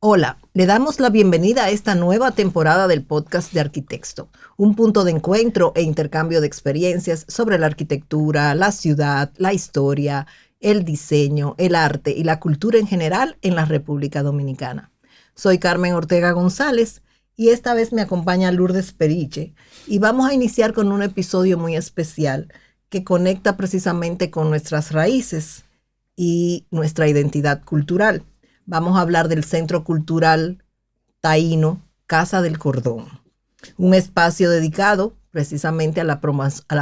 Hola, le damos la bienvenida a esta nueva temporada del podcast de Arquitecto, un punto de encuentro e intercambio de experiencias sobre la arquitectura, la ciudad, la historia, el diseño, el arte y la cultura en general en la República Dominicana. Soy Carmen Ortega González y esta vez me acompaña Lourdes Periche y vamos a iniciar con un episodio muy especial que conecta precisamente con nuestras raíces y nuestra identidad cultural. Vamos a hablar del Centro Cultural Taíno Casa del Cordón, un espacio dedicado precisamente a la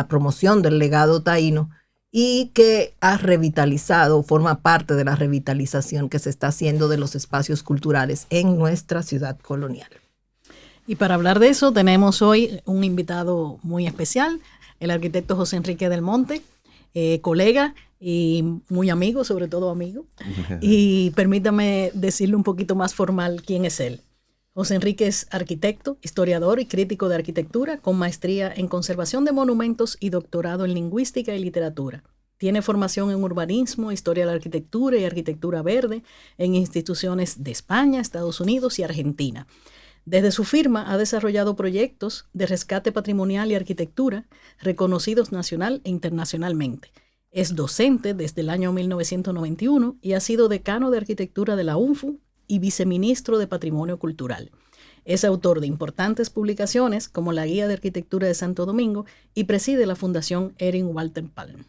promoción del legado taíno y que ha revitalizado, forma parte de la revitalización que se está haciendo de los espacios culturales en nuestra ciudad colonial. Y para hablar de eso tenemos hoy un invitado muy especial, el arquitecto José Enrique del Monte, colega y muy amigo, sobre todo amigo. Y permítame decirle un poquito más formal quién es él. José Enrique es arquitecto, historiador y crítico de arquitectura con maestría en conservación de monumentos y doctorado en lingüística y literatura. Tiene formación en urbanismo, historia de la arquitectura y arquitectura verde en instituciones de España, Estados Unidos y Argentina. Desde su firma ha desarrollado proyectos de rescate patrimonial y arquitectura reconocidos nacional e internacionalmente. Es docente desde el año 1991 y ha sido decano de arquitectura de la UNFU y viceministro de Patrimonio Cultural. Es autor de importantes publicaciones como la Guía de Arquitectura de Santo Domingo y preside la Fundación Erin Walter Palm.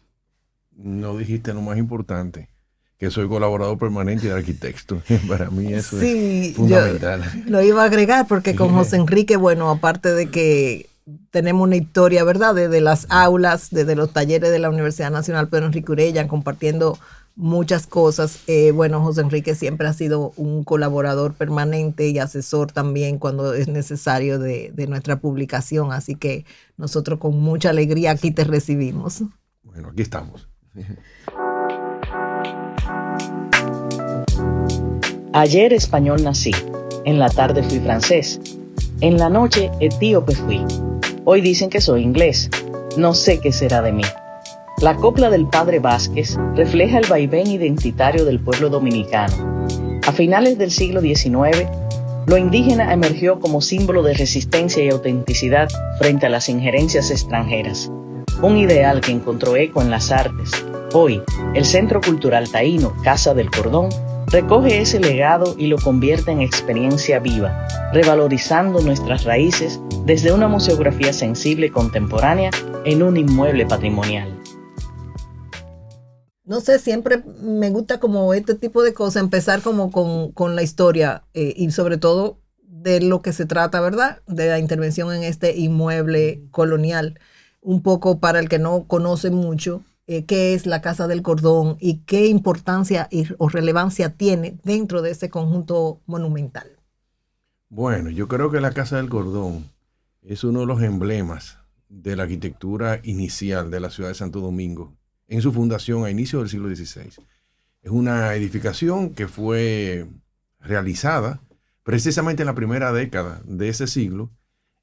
No dijiste lo más importante, que soy colaborador permanente de arquitecto. Para mí eso es fundamental. Yo lo iba a agregar porque con José Enrique, bueno, aparte de que tenemos una historia, ¿verdad? Desde las aulas, desde los talleres de la Universidad Nacional Pedro Enrique Urella, compartiendo muchas cosas. Bueno, José Enrique siempre ha sido un colaborador permanente y asesor también cuando es necesario de nuestra publicación. Así que nosotros con mucha alegría aquí te recibimos. Bueno, aquí estamos. Ayer español nací, en la tarde fui francés, en la noche etíope fui. Hoy dicen que soy inglés, no sé qué será de mí. La copla del padre Vázquez refleja el vaivén identitario del pueblo dominicano. A finales del siglo XIX, lo indígena emergió como símbolo de resistencia y autenticidad frente a las injerencias extranjeras. Un ideal que encontró eco en las artes. Hoy, el Centro Cultural Taíno Casa del Cordón recoge ese legado y lo convierte en experiencia viva, revalorizando nuestras raíces desde una museografía sensible y contemporánea en un inmueble patrimonial. No sé, siempre me gusta como este tipo de cosas, empezar como con la historia y sobre todo de lo que se trata, ¿verdad? De la intervención en este inmueble colonial. Un poco para el que no conoce mucho, qué es la Casa del Cordón y qué importancia o relevancia tiene dentro de ese conjunto monumental. Bueno, yo creo que la Casa del Cordón es uno de los emblemas de la arquitectura inicial de la ciudad de Santo Domingo en su fundación a inicios del siglo XVI. Es una edificación que fue realizada precisamente en la primera década de ese siglo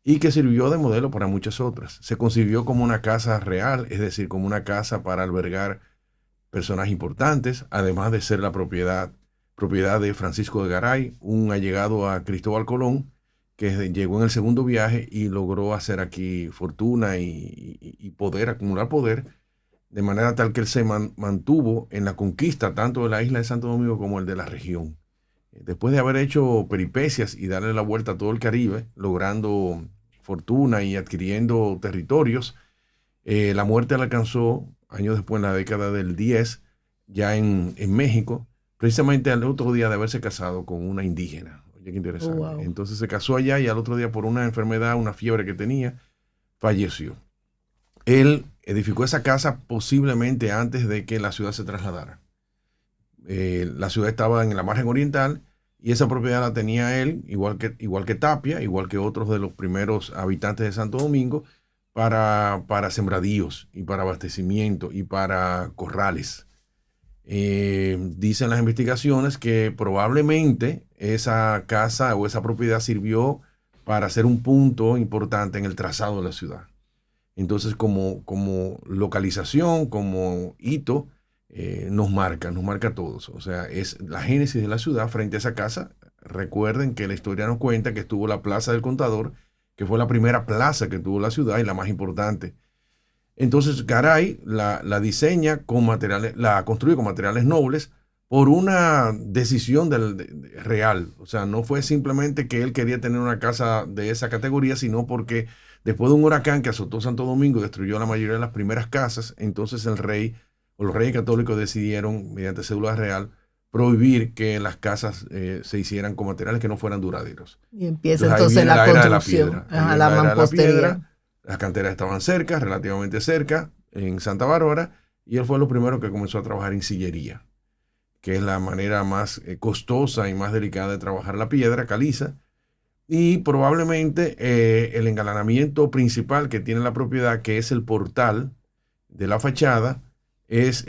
y que sirvió de modelo para muchas otras. Se concibió como una casa real, es decir, como una casa para albergar personajes importantes, además de ser la propiedad de Francisco de Garay, un allegado a Cristóbal Colón, que llegó en el segundo viaje y logró hacer aquí fortuna y poder, acumular poder, de manera tal que él se mantuvo en la conquista tanto de la isla de Santo Domingo como el de la región. Después de haber hecho peripecias y darle la vuelta a todo el Caribe, logrando fortuna y adquiriendo territorios, la muerte le alcanzó años después, en la década del 10, ya en México, precisamente al otro día de haberse casado con una indígena. Oye, qué interesante. Wow. Entonces se casó allá y al otro día por una enfermedad, una fiebre que tenía, falleció. Él edificó esa casa posiblemente antes de que la ciudad se trasladara. La ciudad estaba en la margen oriental y esa propiedad la tenía él, igual que Tapia, igual que otros de los primeros habitantes de Santo Domingo, para sembradíos y para abastecimiento y para corrales. Dicen las investigaciones que probablemente esa casa o esa propiedad sirvió para ser un punto importante en el trazado de la ciudad. Entonces, como localización, como hito, nos marca a todos. O sea, es la génesis de la ciudad frente a esa casa, recuerden que la historia nos cuenta que estuvo la Plaza del Contador, que fue la primera plaza que tuvo la ciudad y la más importante. Entonces Garay la diseña con materiales, la construye con materiales nobles por una decisión real. O sea, no fue simplemente que él quería tener una casa de esa categoría, sino porque después de un huracán que azotó Santo Domingo, destruyó la mayoría de las primeras casas, entonces el rey o los reyes católicos decidieron, mediante cédula real, prohibir que las casas se hicieran con materiales que no fueran duraderos. Y empieza entonces la construcción, la mampostería. Las canteras estaban cerca, relativamente cerca, en Santa Bárbara, y él fue lo primero que comenzó a trabajar en sillería, que es la manera más costosa y más delicada de trabajar la piedra caliza. Y probablemente el engalanamiento principal que tiene la propiedad, que es el portal de la fachada, es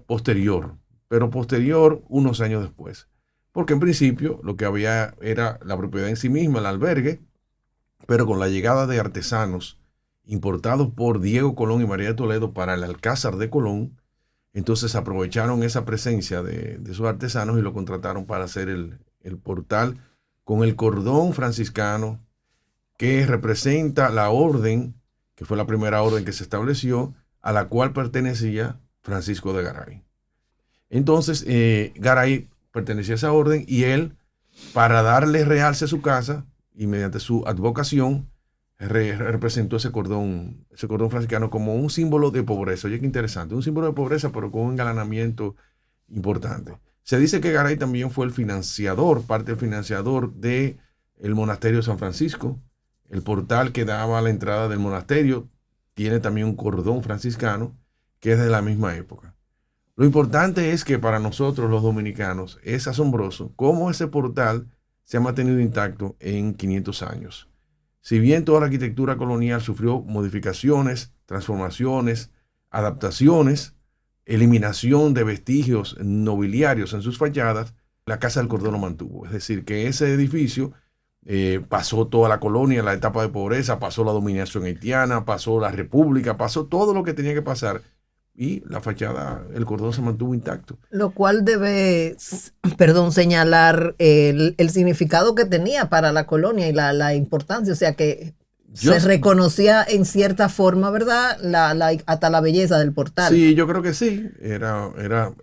posterior, pero posterior unos años después. Porque en principio lo que había era la propiedad en sí misma, el albergue, pero con la llegada de artesanos importados por Diego Colón y María de Toledo para el Alcázar de Colón, entonces aprovecharon esa presencia de esos artesanos y lo contrataron para hacer el portal con el cordón franciscano que representa la orden, que fue la primera orden que se estableció, a la cual pertenecía Francisco de Garay. Entonces, Garay pertenecía a esa orden y él, para darle realce a su casa y mediante su advocación, representó ese cordón franciscano como un símbolo de pobreza. Oye, qué interesante, un símbolo de pobreza, pero con un engalanamiento importante. Se dice que Garay también fue el financiador, parte del financiador del monasterio de San Francisco. El portal que daba a la entrada del monasterio tiene también un cordón franciscano que es de la misma época. Lo importante es que para nosotros los dominicanos es asombroso cómo ese portal se ha mantenido intacto en 500 años. Si bien toda la arquitectura colonial sufrió modificaciones, transformaciones, adaptaciones, eliminación de vestigios nobiliarios en sus fachadas, la Casa del Cordón lo mantuvo. Es decir, que ese edificio pasó toda la colonia, la etapa de pobreza, pasó la dominación haitiana, pasó la república, pasó todo lo que tenía que pasar y la fachada, el cordón se mantuvo intacto. Lo cual debe, señalar el significado que tenía para la colonia y la importancia, o sea que se reconocía en cierta forma, ¿verdad? Hasta la belleza del portal. Sí, yo creo que sí. Era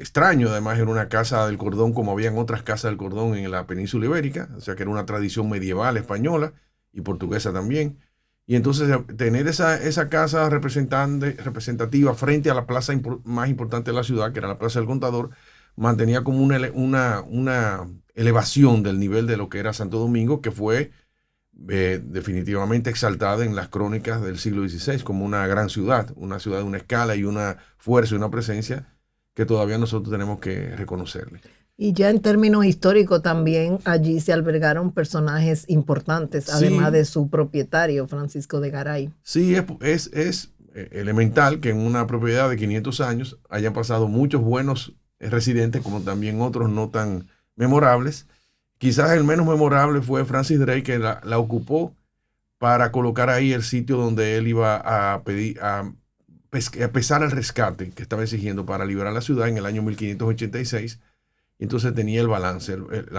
extraño, además, era una casa del cordón como habían otras casas del cordón en la península ibérica, o sea que era una tradición medieval española y portuguesa también. Y entonces tener esa casa representativa frente a la plaza más importante de la ciudad, que era la Plaza del Contador, mantenía como una elevación del nivel de lo que era Santo Domingo, que fue definitivamente exaltada en las crónicas del siglo XVI como una gran ciudad, una ciudad de una escala y una fuerza y una presencia que todavía nosotros tenemos que reconocerle. Y ya en términos históricos también allí se albergaron personajes importantes, además de su propietario, Francisco de Garay. Sí, es elemental que en una propiedad de 500 años hayan pasado muchos buenos residentes, como también otros no tan memorables. Quizás el menos memorable fue Francis Drake, que la ocupó para colocar ahí el sitio donde él iba a pesar el rescate que estaba exigiendo para liberar la ciudad en el año 1586. Entonces tenía la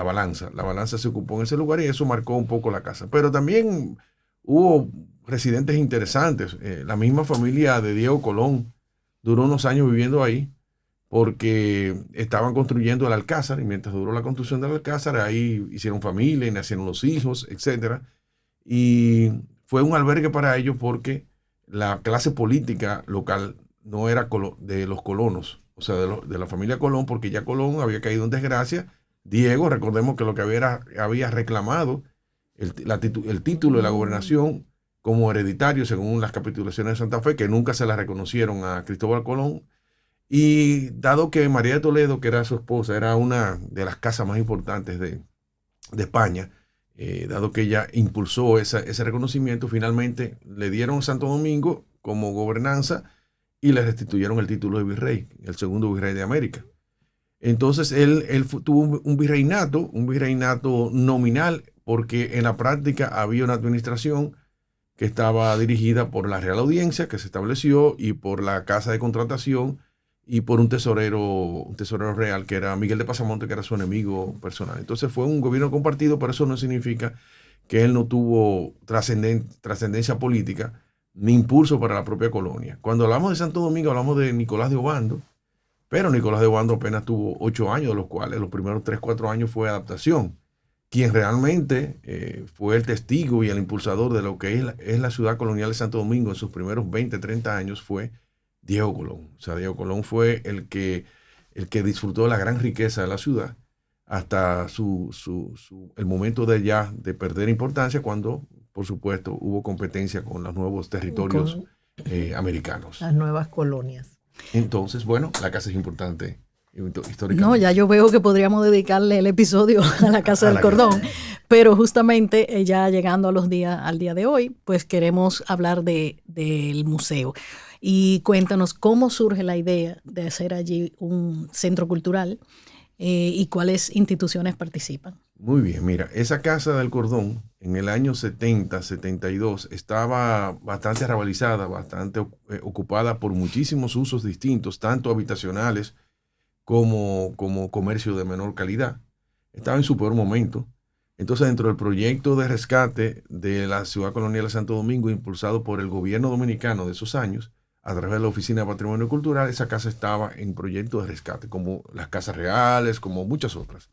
balanza se ocupó en ese lugar y eso marcó un poco la casa. Pero también hubo residentes interesantes. La misma familia de Diego Colón duró unos años viviendo ahí porque estaban construyendo el Alcázar y mientras duró la construcción del Alcázar ahí hicieron familia y nacieron los hijos, etc. Y fue un albergue para ellos porque la clase política local no era de los colonos, o sea, de la familia Colón, porque ya Colón había caído en desgracia. Diego, recordemos que lo que había reclamado el título de la gobernación como hereditario según las capitulaciones de Santa Fe, que nunca se las reconocieron a Cristóbal Colón. Y dado que María de Toledo, que era su esposa, era una de las casas más importantes de España, dado que ella impulsó ese reconocimiento, finalmente le dieron Santo Domingo como gobernanza y le restituyeron el título de virrey, el segundo virrey de América. Entonces él tuvo un virreinato nominal, porque en la práctica había una administración que estaba dirigida por la Real Audiencia, que se estableció, y por la Casa de Contratación, y por un tesorero real, que era Miguel de Pasamonte, que era su enemigo personal. Entonces fue un gobierno compartido, pero eso no significa que él no tuvo trascendencia política ni impulso para la propia colonia. Cuando hablamos de Santo Domingo, hablamos de Nicolás de Obando, pero Nicolás de Obando apenas tuvo 8 años, de los cuales los primeros 3, 4 años fue adaptación. Quien realmente fue el testigo y el impulsador de lo que es la ciudad colonial de Santo Domingo en sus primeros 20, 30 años fue Diego Colón. O sea, Diego Colón fue el que disfrutó de la gran riqueza de la ciudad hasta el momento de perder importancia, cuando, por supuesto, hubo competencia con los nuevos territorios americanos. Las nuevas colonias. Entonces, bueno, la casa es importante históricamente. No, ya yo veo que podríamos dedicarle el episodio a la Casa del Cordón, pero justamente ya llegando al día de hoy, pues queremos hablar del museo. Y cuéntanos cómo surge la idea de hacer allí un centro cultural y cuáles instituciones participan. Muy bien, mira, esa Casa del Cordón en el año 70, 72 estaba bastante arrabalizada, bastante ocupada por muchísimos usos distintos, tanto habitacionales como comercio de menor calidad. Estaba en su peor momento. Entonces, dentro del proyecto de rescate de la ciudad colonial de Santo Domingo, impulsado por el gobierno dominicano de esos años, a través de la Oficina de Patrimonio Cultural, esa casa estaba en proyecto de rescate, como las casas reales, como muchas otras.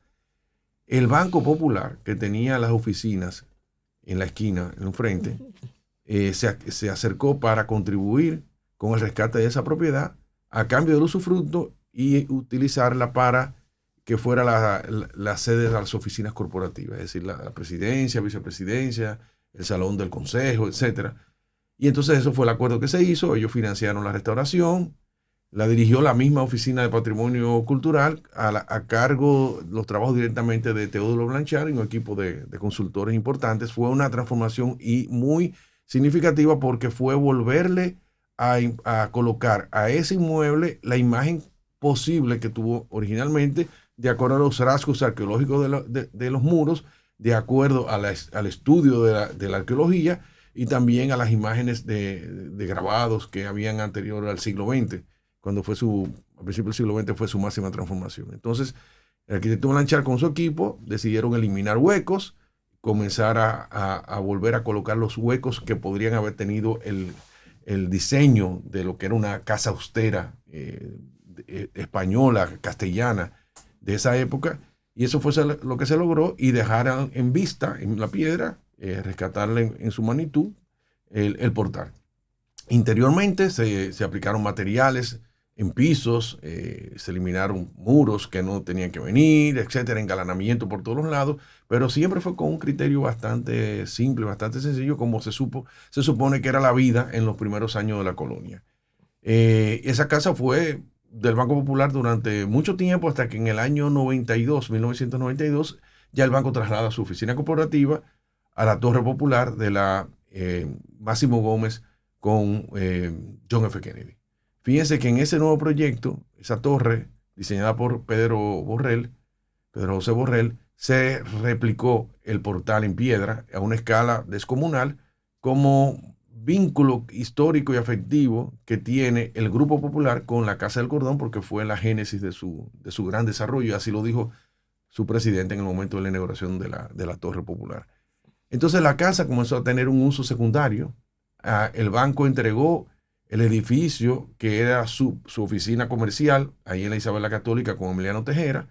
El Banco Popular, que tenía las oficinas en la esquina, en el frente, se acercó para contribuir con el rescate de esa propiedad a cambio del usufructo y utilizarla para que fuera la sede de las oficinas corporativas, es decir, la presidencia, vicepresidencia, el salón del consejo, etcétera. Y entonces eso fue el acuerdo que se hizo. Ellos financiaron la restauración, la dirigió la misma Oficina de Patrimonio Cultural a cargo los trabajos directamente de Teodulo Blanchard y un equipo de consultores importantes. Fue una transformación y muy significativa porque fue volverle a colocar a ese inmueble la imagen posible que tuvo originalmente, de acuerdo a los rasgos arqueológicos de los muros, de acuerdo al estudio de la arqueología y también a las imágenes de grabados que habían anterior al siglo XX, cuando a principios del siglo XX fue su máxima transformación. Entonces, el arquitecto Blanchard con su equipo decidieron eliminar huecos, comenzar a volver a colocar los huecos que podrían haber tenido el diseño de lo que era una casa austera española, castellana, de esa época, y eso fue lo que se logró, y dejar en vista, en la piedra, rescatarle en su magnitud el portal. Interiormente se aplicaron materiales en pisos, se eliminaron muros que no tenían que venir, etcétera, engalanamiento por todos los lados, pero siempre fue con un criterio bastante simple, bastante sencillo, como se supone que era la vida en los primeros años de la colonia. Esa casa fue del Banco Popular durante mucho tiempo, hasta que en el año 1992, ya el banco traslada su oficina corporativa a la Torre Popular de la Máximo Gómez con John F. Kennedy. Fíjense que en ese nuevo proyecto, esa torre, diseñada por Pedro José Borrell, se replicó el portal en piedra a una escala descomunal como vínculo histórico y afectivo que tiene el Grupo Popular con la Casa del Cordón, porque fue la génesis de su gran desarrollo, y así lo dijo su presidente en el momento de la inauguración de la Torre Popular. Entonces la casa comenzó a tener un uso secundario. El banco entregó el edificio que era su oficina comercial, ahí en la Isabel la Católica con Emiliano Tejera.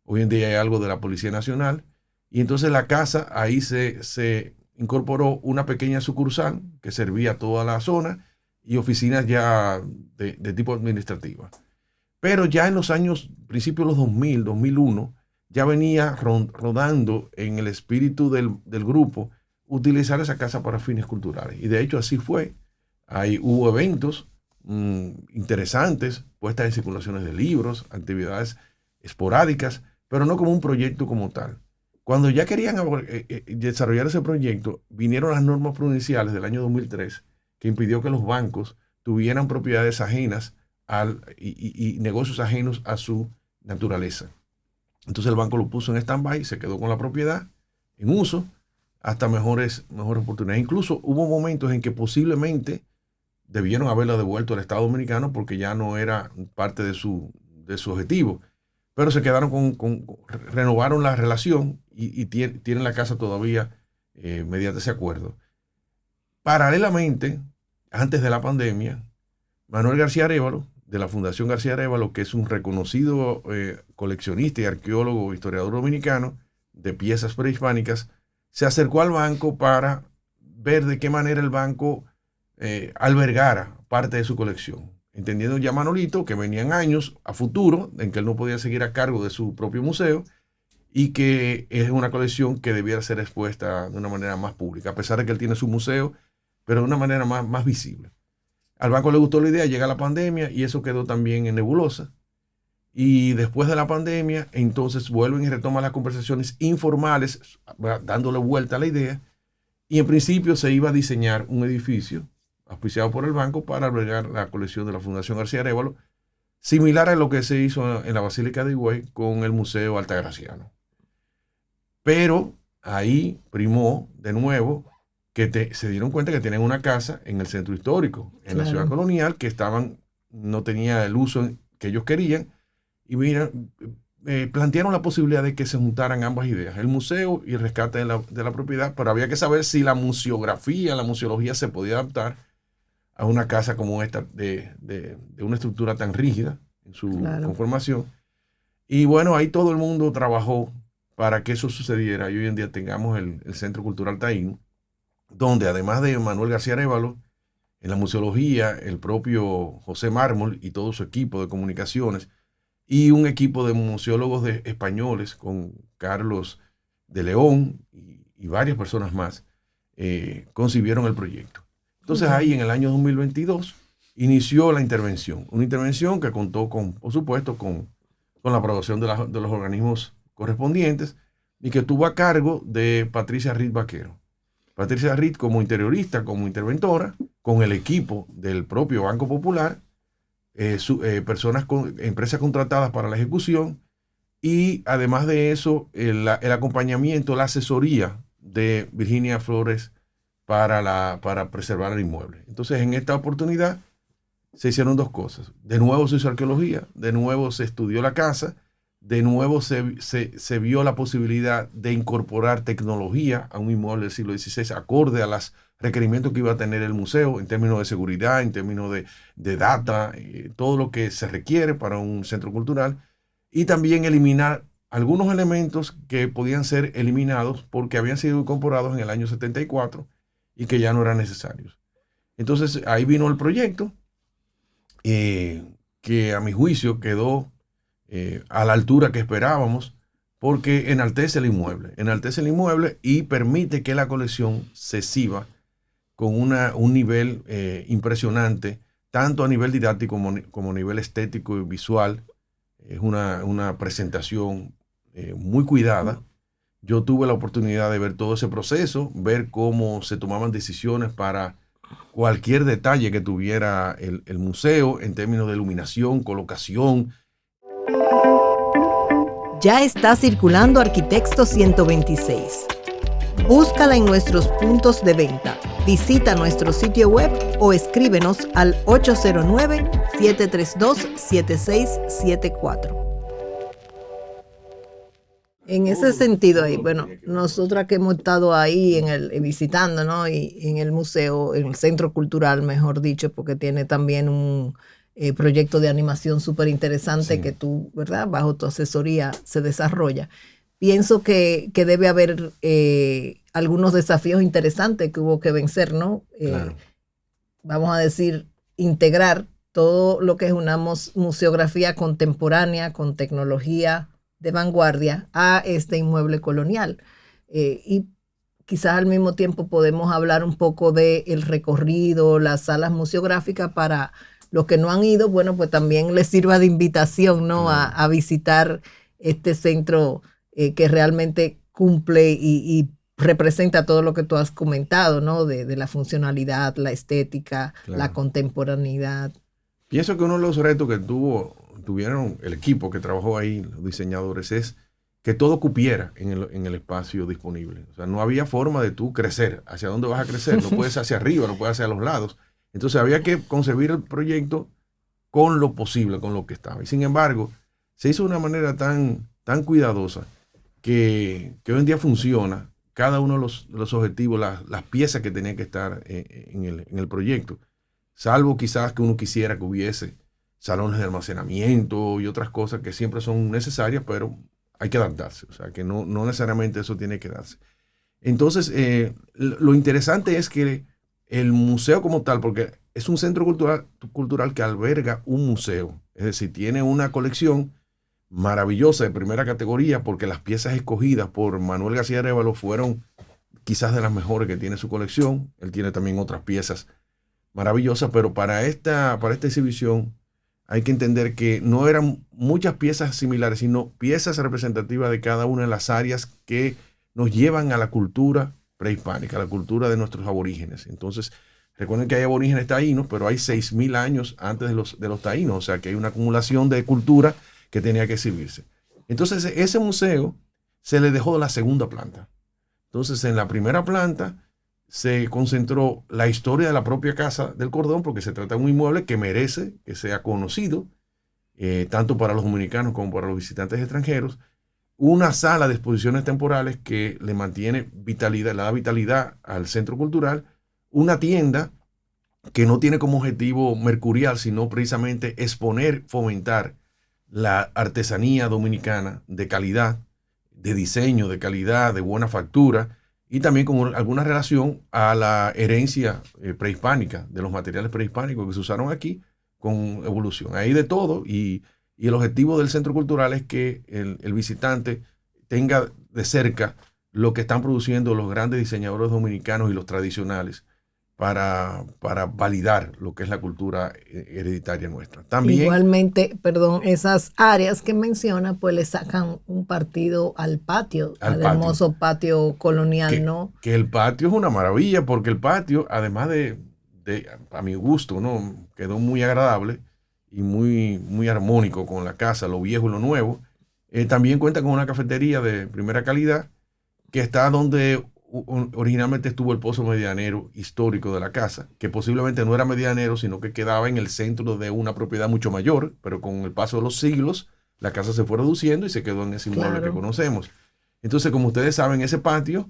Hoy en día hay algo de la Policía Nacional. Y entonces la casa, ahí se incorporó una pequeña sucursal que servía a toda la zona y oficinas ya de tipo administrativa. Pero ya en los años, principios de los 2000, 2001, ya venía rodando en el espíritu del grupo utilizar esa casa para fines culturales. Y de hecho así fue. Ahí hubo eventos interesantes, puestas en circulaciones de libros, actividades esporádicas, pero no como un proyecto como tal. Cuando ya querían desarrollar ese proyecto, vinieron las normas prudenciales del año 2003, que impidió que los bancos tuvieran propiedades ajenas y negocios ajenos a su naturaleza. Entonces el banco lo puso en stand-by, se quedó con la propiedad en uso hasta mejores oportunidades. Incluso hubo momentos en que posiblemente debieron haberlo devuelto al Estado Dominicano porque ya no era parte de su objetivo. Pero se quedaron renovaron la relación y tienen la casa todavía mediante ese acuerdo. Paralelamente, antes de la pandemia, Manuel García Arévalo, de la Fundación García Arévalo, que es un reconocido coleccionista y arqueólogo, historiador dominicano de piezas prehispánicas, se acercó al banco para ver de qué manera el banco albergara parte de su colección. Entendiendo ya Manolito que venían años a futuro en que él no podía seguir a cargo de su propio museo y que es una colección que debiera ser expuesta de una manera más pública, a pesar de que él tiene su museo, pero de una manera más visible. Al banco le gustó la idea, llega la pandemia y eso quedó también en nebulosa. Y después de la pandemia, entonces vuelven y retoman las conversaciones informales, dándole vuelta a la idea. Y en principio se iba a diseñar un edificio auspiciado por el banco para albergar la colección de la Fundación García Arévalo, similar a lo que se hizo en la Basílica de Higüey con el Museo Altagraciano. Pero ahí primó de nuevo que se dieron cuenta que tenían una casa en el centro histórico, en la ciudad colonial, que no tenía el uso que ellos querían, y plantearon la posibilidad de que se juntaran ambas ideas, el museo y el rescate de la propiedad, pero había que saber si la museología se podía adaptar a una casa como esta, de una estructura tan rígida en su conformación. Y bueno, ahí todo el mundo trabajó para que eso sucediera y hoy en día tengamos el Centro Cultural Taíno, donde además de Manuel García Arévalo, en la museología, el propio José Mármol y todo su equipo de comunicaciones, y un equipo de museólogos españoles con Carlos de León y varias personas más, concibieron el proyecto. Entonces ahí en el año 2022 inició la intervención, una intervención que contó por supuesto, con la aprobación de los organismos correspondientes y que tuvo a cargo de Patricia Ritt Vaquero. Patricia Ritt como interiorista, como interventora, con el equipo del propio Banco Popular, empresas contratadas para la ejecución y además de eso el acompañamiento, la asesoría de Virginia Flores para preservar el inmueble. Entonces en esta oportunidad se hicieron dos cosas. De nuevo se hizo arqueología, de nuevo se estudió la casa, de nuevo se vio la posibilidad de incorporar tecnología a un inmueble del siglo XVI acorde a los requerimientos que iba a tener el museo en términos de seguridad, en términos de data, todo lo que se requiere para un centro cultural, y también eliminar algunos elementos que podían ser eliminados porque habían sido incorporados en el año 74 y que ya no eran necesarios. Entonces ahí vino el proyecto que a mi juicio quedó a la altura que esperábamos, porque enaltece el inmueble y permite que la colección se exhiba con un nivel impresionante, tanto a nivel didáctico como a nivel estético y visual. Es una presentación muy cuidada. Yo tuve la oportunidad de ver todo ese proceso, ver cómo se tomaban decisiones para cualquier detalle que tuviera el museo en términos de iluminación, colocación. Ya está circulando Arquitecto 126. Búscala en nuestros puntos de venta. Visita nuestro sitio web o escríbenos al 809-732-7674. En ese sentido ahí, bueno, nosotras que hemos estado ahí visitando, ¿no? Y en el museo, en el centro cultural, mejor dicho, porque tiene también un proyecto de animación súper interesante que tú, ¿verdad? Bajo tu asesoría se desarrolla. Pienso que debe haber algunos desafíos interesantes que hubo que vencer, ¿no? Claro. Vamos a decir, integrar todo lo que es una museografía contemporánea con tecnología de vanguardia a este inmueble colonial. Y quizás al mismo tiempo podemos hablar un poco del recorrido, las salas museográficas para los que no han ido, bueno, pues también les sirva de invitación, ¿no? A visitar este centro que realmente cumple y representa todo lo que tú has comentado, ¿no? De la funcionalidad, la estética, la contemporaneidad. Pienso que uno de los retos que tuvieron el equipo que trabajó ahí, los diseñadores, es que todo cupiera en el espacio disponible. O sea, no había forma de tú crecer. ¿Hacia dónde vas a crecer? No puedes hacia arriba, no puedes hacia los lados. Entonces había que concebir el proyecto con lo posible, con lo que estaba. Y sin embargo, se hizo de una manera tan cuidadosa que hoy en día funciona cada uno de los objetivos, las piezas que tenían que estar en el proyecto. Salvo quizás que uno quisiera que hubiese salones de almacenamiento y otras cosas que siempre son necesarias, pero hay que adaptarse. O sea, que no necesariamente eso tiene que darse. Entonces, lo interesante es que el museo como tal, porque es un centro cultural que alberga un museo, es decir, tiene una colección maravillosa de primera categoría, porque las piezas escogidas por Manuel García Arévalo fueron quizás de las mejores que tiene su colección. Él tiene también otras piezas maravillosas, pero para esta exhibición hay que entender que no eran muchas piezas similares, sino piezas representativas de cada una de las áreas que nos llevan a la cultura prehispánica, a la cultura de nuestros aborígenes. Entonces, recuerden que hay aborígenes taínos, pero hay 6.000 años antes de los taínos, o sea que hay una acumulación de cultura que tenía que exhibirse. Entonces, ese museo se le dejó la segunda planta. Entonces, en la primera planta se concentró la historia de la propia Casa del Cordón, porque se trata de un inmueble que merece que sea conocido, tanto para los dominicanos como para los visitantes extranjeros. Una sala de exposiciones temporales que le mantiene vitalidad, le da vitalidad al centro cultural. Una tienda que no tiene como objetivo mercurial, sino precisamente exponer, fomentar la artesanía dominicana de calidad, de diseño, de calidad, de buena factura, y también con alguna relación a la herencia prehispánica, de los materiales prehispánicos que se usaron aquí con evolución. Hay de todo, y el objetivo del centro cultural es que el visitante tenga de cerca lo que están produciendo los grandes diseñadores dominicanos y los tradicionales para validar lo que es la cultura hereditaria nuestra. También, igualmente, perdón, esas áreas que menciona, pues le sacan un partido al patio, al hermoso patio colonial, ¿no? Que el patio es una maravilla, porque el patio, además de a mi gusto, ¿no?, quedó muy agradable y muy armónico con la casa, lo viejo y lo nuevo. También cuenta con una cafetería de primera calidad que está donde originalmente estuvo el pozo medianero histórico de la casa, que posiblemente no era medianero, sino que quedaba en el centro de una propiedad mucho mayor, pero con el paso de los siglos la casa se fue reduciendo y se quedó en ese inmueble que conocemos. Entonces, como ustedes saben, ese patio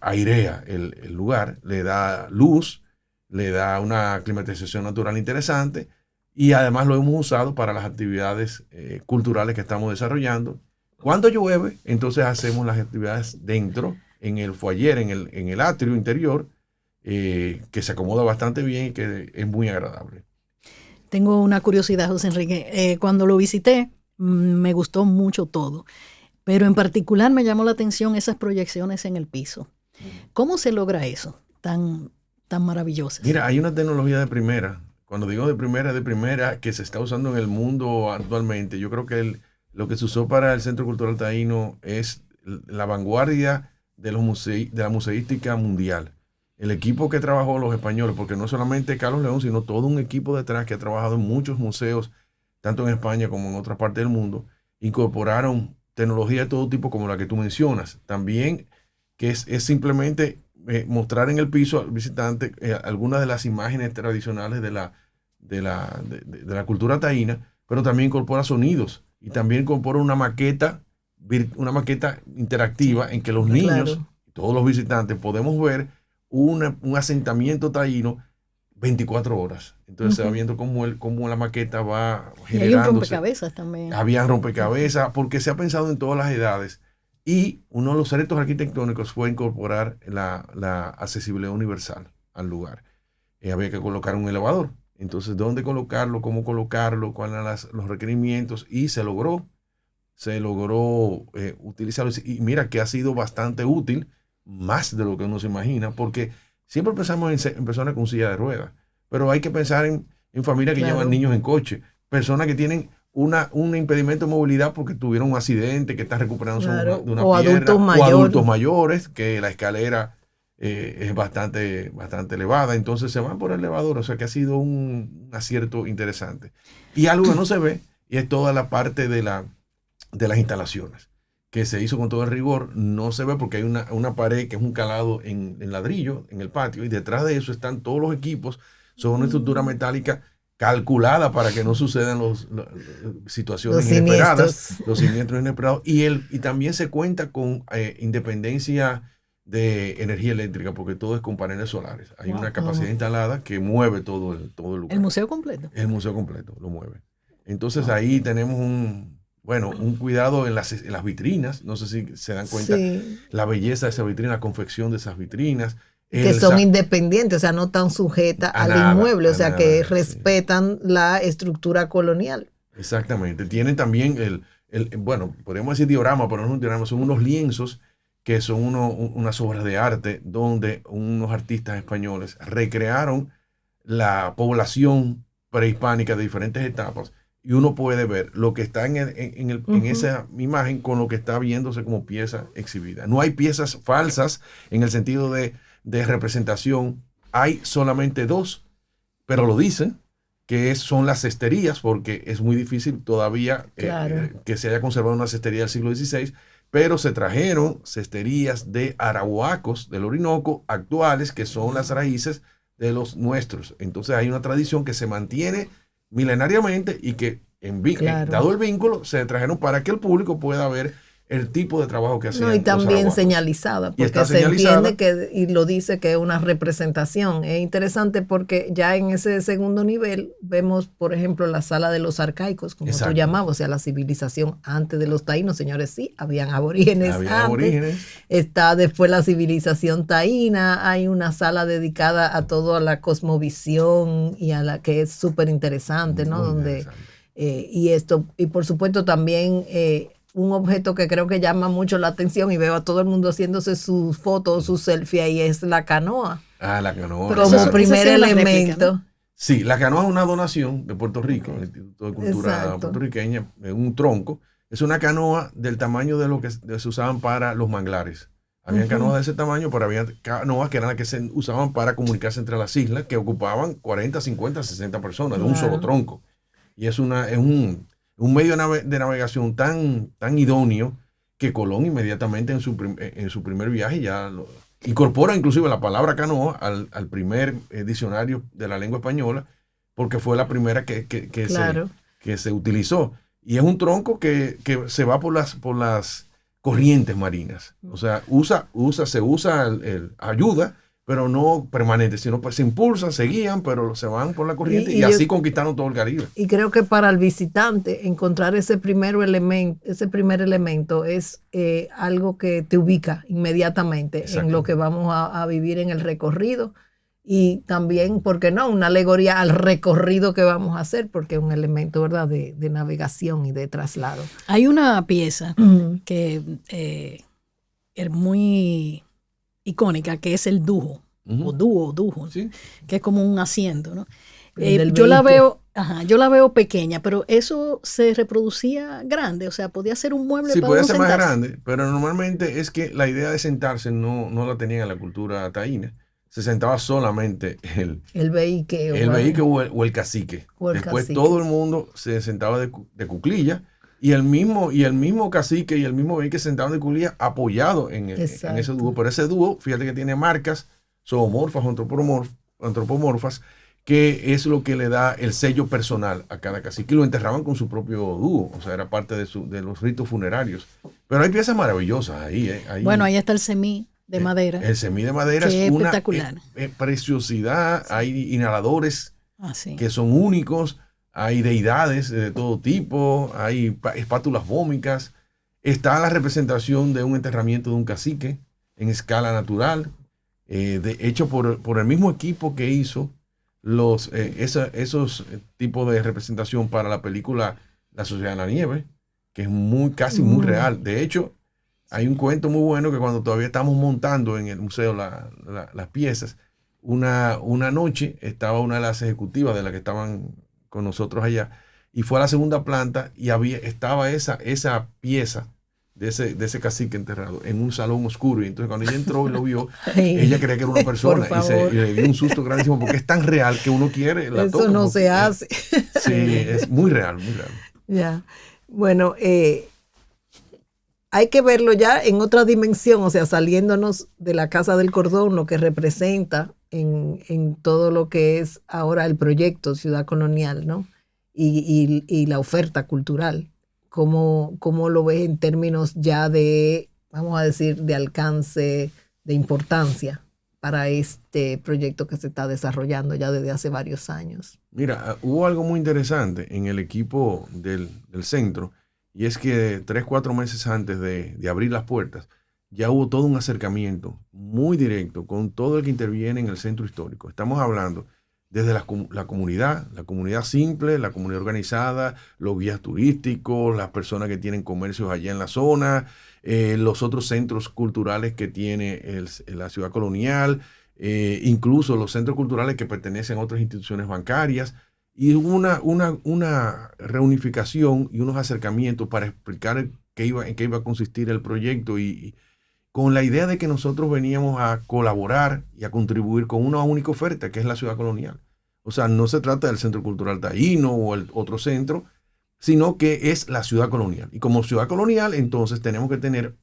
airea el lugar, le da luz, le da una climatización natural interesante, y además lo hemos usado para las actividades culturales que estamos desarrollando. Cuando llueve, entonces hacemos las actividades dentro, en el foyer, en el atrio interior, que se acomoda bastante bien y que es muy agradable. Tengo una curiosidad, José Enrique. Cuando lo visité, me gustó mucho todo, pero en particular me llamó la atención esas proyecciones en el piso. ¿Cómo se logra eso tan maravilloso? Mira, hay una tecnología de primera. Cuando digo de primera, que se está usando en el mundo actualmente. Yo creo que lo que se usó para el Centro Cultural Taíno es la vanguardia de la museística mundial. El equipo que trabajó los españoles, porque no solamente Carlos León, sino todo un equipo detrás que ha trabajado en muchos museos, tanto en España como en otras partes del mundo, incorporaron tecnología de todo tipo como la que tú mencionas. También que es simplemente mostrar en el piso al visitante algunas de las imágenes tradicionales de la cultura taína, pero también incorpora sonidos y también incorpora una maqueta interactiva en que los niños, todos los visitantes, podemos ver un asentamiento taíno 24 horas. Entonces se va viendo cómo la maqueta va generándose. Y hay un rompecabezas también. Había rompecabezas, porque se ha pensado en todas las edades. Y uno de los retos arquitectónicos fue incorporar la accesibilidad universal al lugar. Había que colocar un elevador. Entonces, ¿dónde colocarlo? ¿Cómo colocarlo? ¿Cuáles eran los requerimientos? Y se logró utilizarlo. Y mira que ha sido bastante útil, más de lo que uno se imagina, porque siempre pensamos en personas con silla de ruedas, pero hay que pensar en familias que llevan niños en coche, personas que tienen un impedimento de movilidad porque tuvieron un accidente, que están recuperándose de una pierna, o adultos mayores, que la escalera es bastante elevada, entonces se van por el elevador. O sea que ha sido un acierto interesante. Y algo que no se ve, y es toda la parte de las instalaciones, que se hizo con todo el rigor. No se ve porque hay una pared que es un calado en ladrillo en el patio, y detrás de eso están todos los equipos Son una estructura metálica calculada para que no sucedan situaciones Los inesperadas, los siniestros inesperados. Y también se cuenta con independencia de energía eléctrica, porque todo es con paneles solares. Hay una capacidad instalada que mueve todo el lugar. ¿El museo completo? El museo completo lo mueve. Entonces ahí tenemos un cuidado en las vitrinas. No sé si se dan cuenta la belleza de esa vitrina, la confección de esas vitrinas. Que son independientes, o sea, no están sujetas al inmueble, o sea, que respetan la estructura colonial. Exactamente. Tienen también podríamos decir diorama, pero no es un diorama, son unos lienzos que son unas obras de arte donde unos artistas españoles recrearon la población prehispánica de diferentes etapas, y uno puede ver lo que está en esa imagen con lo que está viéndose como pieza exhibida. No hay piezas falsas en el sentido de representación, hay solamente dos, pero lo dicen, que son las cesterías, porque es muy difícil todavía que se haya conservado una cestería del siglo XVI, pero se trajeron cesterías de arahuacos del Orinoco actuales, que son las raíces de los nuestros. Entonces hay una tradición que se mantiene milenariamente y que, dado el vínculo, se trajeron para que el público pueda ver el tipo de trabajo que hacían. Y también señalizada, porque se entiende y lo dice que es una representación. Es interesante porque ya en ese segundo nivel vemos, por ejemplo, la sala de los arcaicos, como tú llamabas, o sea, la civilización antes de los taínos. Señores, sí, habían aborígenes antes. Está después la civilización taína, hay una sala dedicada a toda la cosmovisión y a la que es súper interesante, ¿no? Donde y por supuesto también un objeto que creo que llama mucho la atención, y veo a todo el mundo haciéndose sus fotos, sus selfies, y es la canoa. La canoa. Pero como primer elemento. Réplica, ¿no? Sí, la canoa es una donación de Puerto Rico, el Instituto de Cultura puertorriqueña, un tronco. Es una canoa del tamaño de lo que se usaban para los manglares. Había canoas de ese tamaño, pero había canoas que eran las que se usaban para comunicarse entre las islas, que ocupaban 40, 50, 60 personas de un solo tronco. Y es un medio de navegación tan idóneo que Colón inmediatamente en su primer viaje ya incorpora inclusive la palabra canoa al primer diccionario de la lengua española, porque fue la primera que se utilizó. Y es un tronco que se va por las corrientes marinas. O sea, se usa ayuda, pero no permanente, sino pues se impulsan, se guían, pero se van por la corriente y así conquistaron todo el Caribe. Y creo que para el visitante encontrar ese primer elemento es algo que te ubica inmediatamente en lo que vamos a vivir en el recorrido, y también, ¿por qué no?, una alegoría al recorrido que vamos a hacer, porque es un elemento, ¿verdad?, de navegación y de traslado. Hay una pieza que es muy icónica, que es el dujo, o dujo, ¿sí? Que es como un asiento, ¿no? Yo la veo pequeña, pero eso se reproducía grande, o sea, podía ser un mueble para podía ser sentarse. Más grande, pero normalmente es que la idea de sentarse no la tenían en la cultura taína. Se sentaba solamente el veíque o el cacique. Después todo el mundo se sentaba de cuclilla, y el mismo cacique y el mismo veíque se sentaban de cuclilla apoyado en ese dúo. Pero ese dúo, fíjate que tiene marcas zoomorfas o antropomorfas, que es lo que le da el sello personal a cada cacique, y lo enterraban con su propio dúo, o sea, era parte de los ritos funerarios. Pero hay piezas maravillosas ahí. Bueno, ahí está el semí de madera. El semí de madera es una preciosidad. Hay inhaladores que son únicos, hay deidades de todo tipo, hay espátulas vómicas. Está la representación de un enterramiento de un cacique en escala natural, hecho por el mismo equipo que hizo esos tipos de representación para la película La Sociedad de la Nieve, que es casi muy real. De hecho, hay un cuento muy bueno que cuando todavía estamos montando en el museo las piezas, una noche estaba una de las ejecutivas de las que estaban con nosotros allá, y fue a la segunda planta y estaba esa pieza de ese cacique enterrado en un salón oscuro, y entonces cuando ella entró y lo vio, ella creía que era una persona y le dio un susto grandísimo, porque es tan real que uno quiere la toca. Eso no se hace. Sí, es muy real, muy real. Ya. Bueno, hay que verlo ya en otra dimensión, o sea, saliéndonos de la Casa del Cordón, lo que representa en todo lo que es ahora el proyecto Ciudad Colonial, ¿no? Y la oferta cultural. ¿Cómo lo ves en términos ya de, vamos a decir, de alcance, de importancia para este proyecto que se está desarrollando ya desde hace varios años? Mira, hubo algo muy interesante en el equipo del centro, y es que 3-4 meses antes de abrir las puertas, ya hubo todo un acercamiento muy directo con todo el que interviene en el centro histórico. Estamos hablando desde la comunidad simple, la comunidad organizada, los guías turísticos, las personas que tienen comercios allá en la zona, los otros centros culturales que tiene la ciudad colonial, incluso los centros culturales que pertenecen a otras instituciones bancarias. Y hubo una reunificación y unos acercamientos para explicar en qué iba a consistir el proyecto, y con la idea de que nosotros veníamos a colaborar y a contribuir con una única oferta, que es la ciudad colonial. O sea, no se trata del Centro Cultural Taíno o el otro centro, sino que es la ciudad colonial. Y como ciudad colonial, entonces tenemos que tener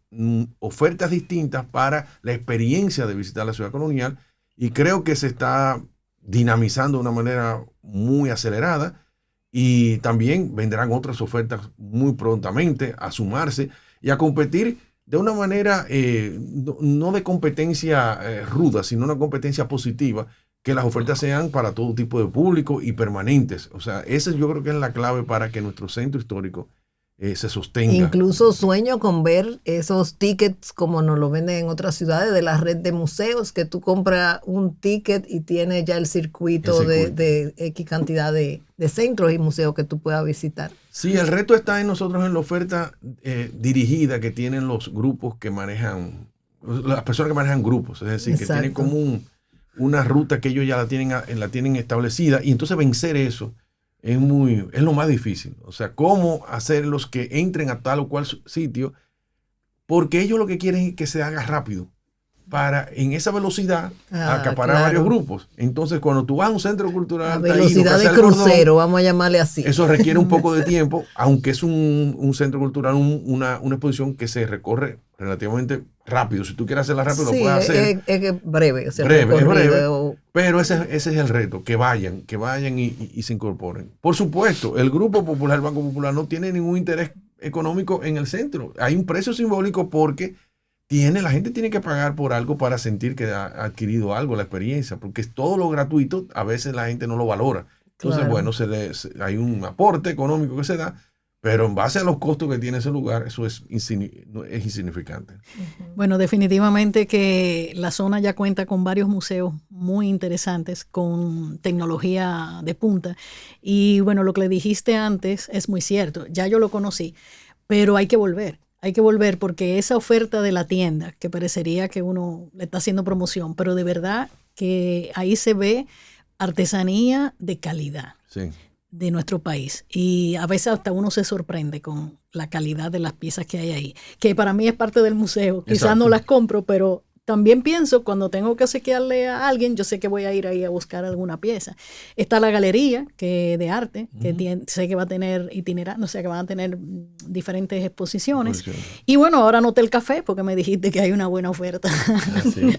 ofertas distintas para la experiencia de visitar la ciudad colonial, y creo que se está dinamizando de una manera muy acelerada, y también vendrán otras ofertas muy prontamente a sumarse y a competir de una manera no de competencia ruda, sino una competencia positiva, que las ofertas sean para todo tipo de público y permanentes. O sea, esa yo creo que es la clave para que nuestro centro histórico se sostenga. Incluso sueño con ver esos tickets como nos lo venden en otras ciudades, de la red de museos, que tú compras un ticket y tienes ya el circuito de X cantidad de centros y museos que tú puedas visitar. Sí, el reto está en nosotros, en la oferta dirigida que tienen los grupos que manejan, las personas que manejan grupos, es decir, Exacto. que tienen como una ruta que ellos ya la tienen establecida, y entonces vencer eso es lo más difícil. O sea, cómo hacerlos que entren a tal o cual sitio, porque ellos lo que quieren es que se haga rápido, para en esa velocidad acaparar varios grupos. Entonces, cuando tú vas a un centro cultural, a velocidad de crucero, vamos a llamarle así. Eso requiere un poco de tiempo, aunque es un centro cultural, una exposición que se recorre relativamente rápido. Si tú quieres hacerla rápido, lo puedes hacer. Es breve. O sea, es breve. Pero ese es el reto, que vayan y se incorporen. Por supuesto, el Grupo Popular, el Banco Popular, no tiene ningún interés económico en el centro. Hay un precio simbólico porque la gente tiene que pagar por algo para sentir que ha adquirido algo, la experiencia, porque es todo lo gratuito, a veces la gente no lo valora. Entonces, claro. Bueno, hay un aporte económico que se da, pero en base a los costos que tiene ese lugar, eso es insignificante. Bueno, definitivamente que la zona ya cuenta con varios museos muy interesantes, con tecnología de punta. Y bueno, lo que le dijiste antes es muy cierto, ya yo lo conocí, pero hay que volver. Hay que volver, porque esa oferta de la tienda, que parecería que uno le está haciendo promoción, pero de verdad que ahí se ve artesanía de calidad, sí, de nuestro país. Y a veces hasta uno se sorprende con la calidad de las piezas que hay ahí, que para mí es parte del museo. Quizás Exacto. No las compro, pero también pienso, cuando tengo que obsequiarle a alguien, yo sé que voy a ir ahí a buscar alguna pieza. Está la galería de arte, que sé que va a tener itinerante, o sea, que van a tener diferentes exposiciones. Y bueno, ahora noté el café, porque me dijiste que hay una buena oferta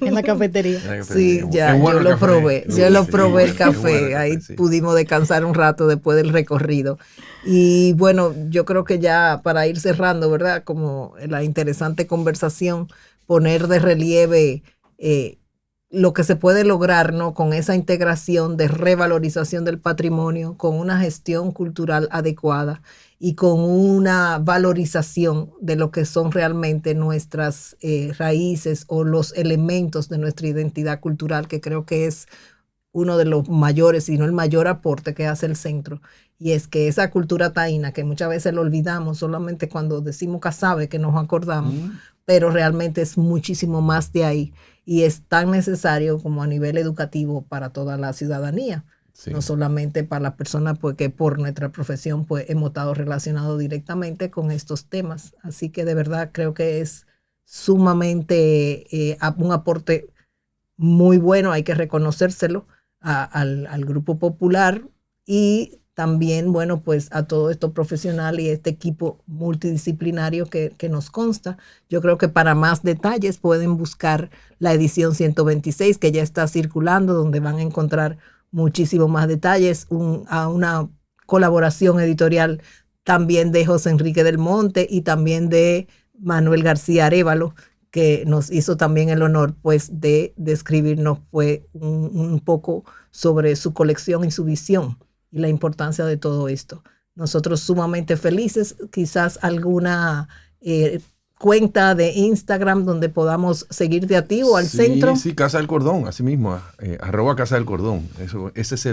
en la cafetería. Sí, ya, yo lo probé. Yo lo probé el café. Ahí pudimos descansar un rato después del recorrido. Y bueno, yo creo que ya para ir cerrando, ¿verdad? Como la interesante conversación, poner de relieve lo que se puede lograr, ¿no? Con esa integración de revalorización del patrimonio, con una gestión cultural adecuada y con una valorización de lo que son realmente nuestras raíces o los elementos de nuestra identidad cultural, que creo que es uno de los mayores, si no el mayor aporte que hace el centro. Y es que esa cultura taína, que muchas veces lo olvidamos, solamente cuando decimos casabe que nos acordamos, pero realmente es muchísimo más de ahí, y es tan necesario como a nivel educativo para toda la ciudadanía, sí. No solamente para las personas pues, que por nuestra profesión pues, hemos estado relacionados directamente con estos temas. Así que de verdad creo que es sumamente un aporte muy bueno, hay que reconocérselo al Grupo Popular, y también, bueno, pues a todo esto profesional y este equipo multidisciplinario que nos consta. Yo creo que para más detalles pueden buscar la edición 126 que ya está circulando, donde van a encontrar muchísimo más detalles, a una colaboración editorial también de José Enrique del Monte y también de Manuel García Arévalo, que nos hizo también el honor pues de escribirnos un poco sobre su colección y su visión y la importancia de todo esto. Nosotros sumamente felices, quizás alguna cuenta de Instagram donde podamos seguirte a ti o al centro. Sí, Casa del Cordón, así mismo, @Casa del Cordón, ese es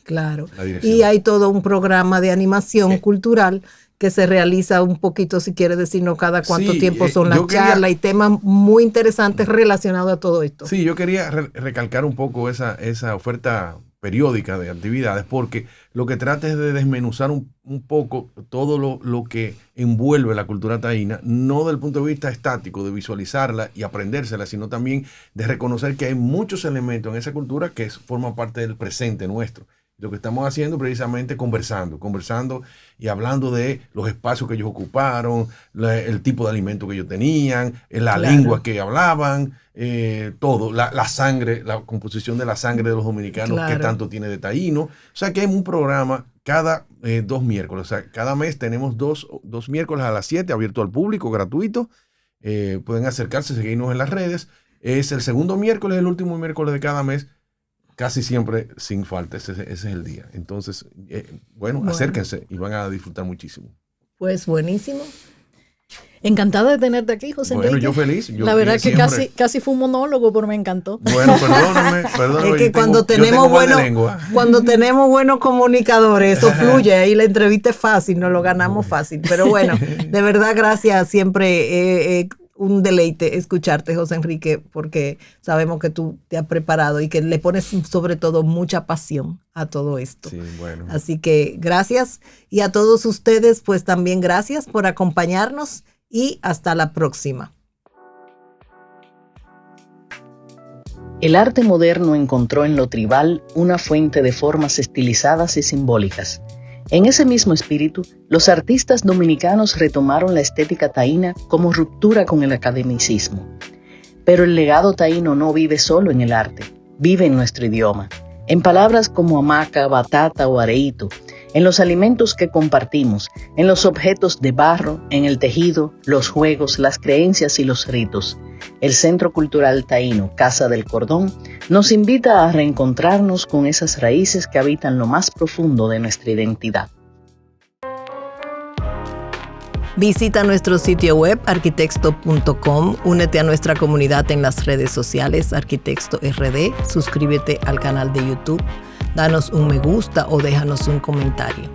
Claro, la dirección. Y hay todo un programa de animación cultural que se realiza un poquito, si quieres decirnos cada cuánto tiempo son las charlas y temas muy interesantes relacionados a todo esto. Sí, yo quería recalcar un poco esa oferta periódica de actividades, porque lo que trata es de desmenuzar un poco todo lo que envuelve la cultura taína, no desde el punto de vista estático, de visualizarla y aprendérsela, sino también de reconocer que hay muchos elementos en esa cultura que forman parte del presente nuestro. Lo que estamos haciendo precisamente conversando y hablando de los espacios que ellos ocuparon, el tipo de alimento que ellos tenían, la lengua que hablaban, todo, la sangre, la composición de la sangre de los dominicanos, que tanto tiene de taíno. O sea que hay un programa cada 2 miércoles. O sea, cada mes tenemos dos miércoles a las 7, abierto al público, gratuito. Pueden acercarse, seguirnos en las redes. Es el segundo miércoles, el último miércoles de cada mes. Casi siempre sin falta, ese es el día. Entonces, bueno, acérquense y van a disfrutar muchísimo. Pues buenísimo. Encantada de tenerte aquí, José Enrique. Bueno, yo feliz. La verdad que casi fue un monólogo, pero me encantó. Bueno, perdóname. Es que cuando tenemos buenos comunicadores, eso fluye. Ahí la entrevista es fácil, nos lo ganamos fácil. Pero bueno, de verdad, gracias. Siempre un deleite escucharte, José Enrique, porque sabemos que tú te has preparado y que le pones sobre todo mucha pasión a todo esto. Sí, bueno. Así que gracias. Y a todos ustedes, pues también gracias por acompañarnos y hasta la próxima. El arte moderno encontró en lo tribal una fuente de formas estilizadas y simbólicas. En ese mismo espíritu, los artistas dominicanos retomaron la estética taína como ruptura con el academicismo. Pero el legado taíno no vive solo en el arte, vive en nuestro idioma, en palabras como hamaca, batata o areíto, en los alimentos que compartimos, en los objetos de barro, en el tejido, los juegos, las creencias y los ritos. El Centro Cultural Taíno Casa del Cordón nos invita a reencontrarnos con esas raíces que habitan lo más profundo de nuestra identidad. Visita nuestro sitio web arquitexto.com, únete a nuestra comunidad en las redes sociales Arquitexto RD, suscríbete al canal de YouTube, danos un me gusta o déjanos un comentario.